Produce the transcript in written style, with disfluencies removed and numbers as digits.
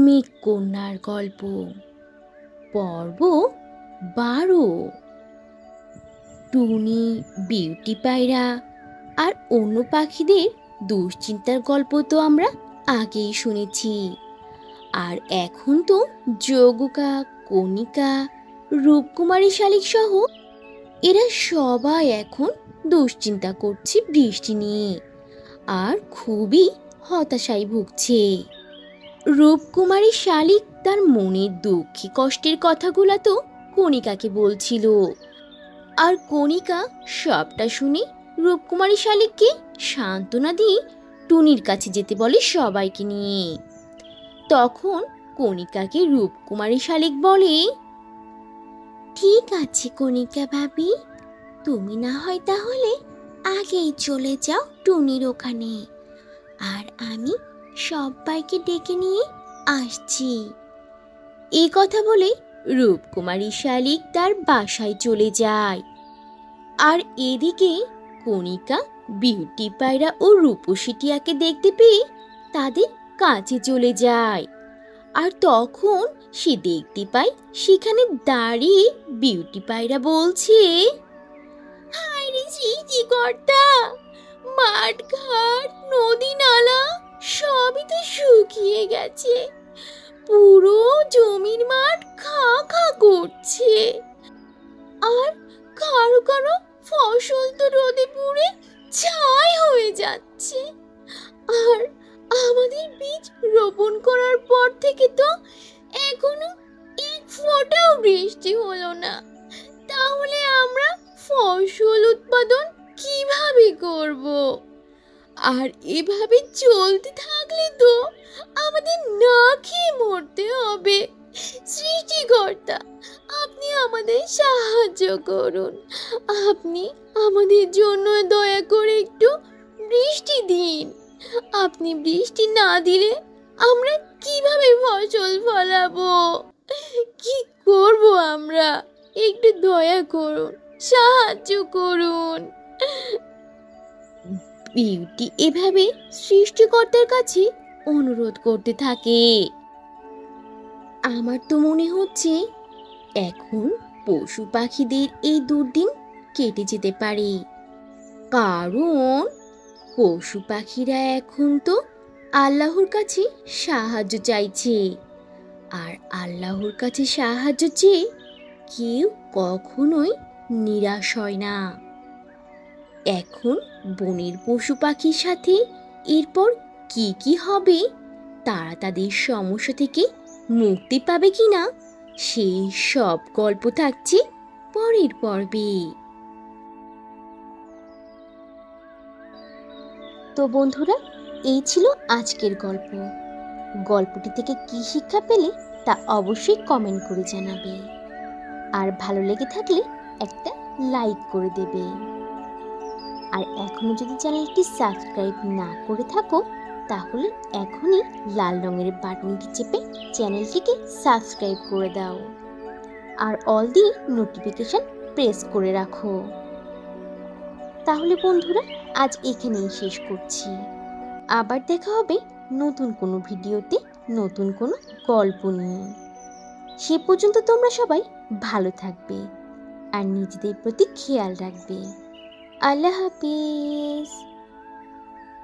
মেঘকন্যার গল্প পর্ব 12। টুনি, বিউটি পায়রা আর অন্য পাখিদের দুশ্চিন্তার গল্প তো আমরা আগেই শুনেছি। আর এখন তো যোগিকা, কণিকা, রূপকুমারী শালিক সহ এরা সবাই এখন দুশ্চিন্তা করছে বৃষ্টি নিয়ে, আর খুবই হতাশায় ভুগছে। রূপকুমারী শালিক তার মনের দুঃখী কষ্টের কথাগুলো তো কণিকাকে বলছিল, আর কণিকা সবটা শুনে রূপকুমারী শালিককে সান্ত্বনা দিয়ে টুনির কাছে যেতে বলে সবাইকে নিয়ে। তখন কণিকাকে রূপকুমারী শালিক বলে, ঠিক আছে কণিকা ভাবি, তুমি না হয় তাহলে আগেই চলে যাও টুনির ওখানে, আর আমি সবাইকে ডেকে নিয়ে আসছি। এই কথা বলে রূপকুমারী শালিক তার বাসায় চলে যায়। আর এদিকে কণিকা বিউটি পায়রা ও রূপসী টিয়াকে দেখতে পেয়ে তাদের কাছে চলে যায়। আর তখন সে দেখতে পায় সেখানে দাঁড়িয়ে বিউটি পায়রা বলছে, হায় রে সৃষ্টিকর্তা, মাঠ ঘাট নদী নালা সবই তো শুকিয়ে গেছে, পুরো জমির মাঠ খা খা করছে, আর কারো কারো ফসল তো রোদে পুড়ে ছাই হয়ে যাচ্ছে, আর আমাদের বীজ রোপণ করার পর থেকে তো এখনো এক ফোঁটাও বৃষ্টি হলো না। তাহলে আমরা ফসল উৎপাদন কিভাবে করব? আর এভাবে চলতে থাকলে তো আমাদের না খেয়ে মরতে হবে। সৃষ্টিকর্তা, আপনি আমাদের সাহায্য করুন, আপনি আমাদের জন্য দয়া করে একটু বৃষ্টি দিন। আপনি বৃষ্টি না দিলে আমরা কিভাবে ফসল ফলাবো? কি করব আমরা? একটু দয়া করুন, সাহায্য করুন। বিউটি এভাবে সৃষ্টিকর্তার কাছে অনুরোধ করতে থাকে। আমার তো মনে হচ্ছে এখন পশু পাখিদের এই দুর্দিন কেটে যেতে পারে, কারণ পশু পাখিরা এখন তো আল্লাহর কাছে সাহায্য চাইছে, আর আল্লাহর কাছে সাহায্য চেয়ে কেউ কখনোই নিরাশ হয় না। এখন বনের পশু পাখির সাথে এরপর কি কি হবে, তারা তাদের সমস্যা থেকে মুক্তি পাবে কিনা, সেই সব গল্প থাকছে পরের পর্বে। তো বন্ধুরা, এই ছিল আজকের গল্প। গল্পটি থেকে কি শিক্ষা পেলে তা অবশ্যই কমেন্ট করে জানাবে, আর ভালো লেগে থাকলে একটা লাইক করে দেবে। আর এখনো যদি চ্যানেলটি সাবস্ক্রাইব না করে থাকো, তাহলে এখনই লাল রঙের বাটনটি চেপে চ্যানেলটিকে সাবস্ক্রাইব করে দাও, আর অল দিয়ে নোটিফিকেশন প্রেস করে রাখো। তাহলে বন্ধুরা, আজ এখানেই শেষ করছি। আবার দেখা হবে নতুন কোনো ভিডিওতে, নতুন কোনো গল্প নিয়ে। সে পর্যন্ত তোমরা সবাই ভালো থাকবে আর নিজেদের প্রতি খেয়াল রাখবে। আল্লাহ হাফিজ।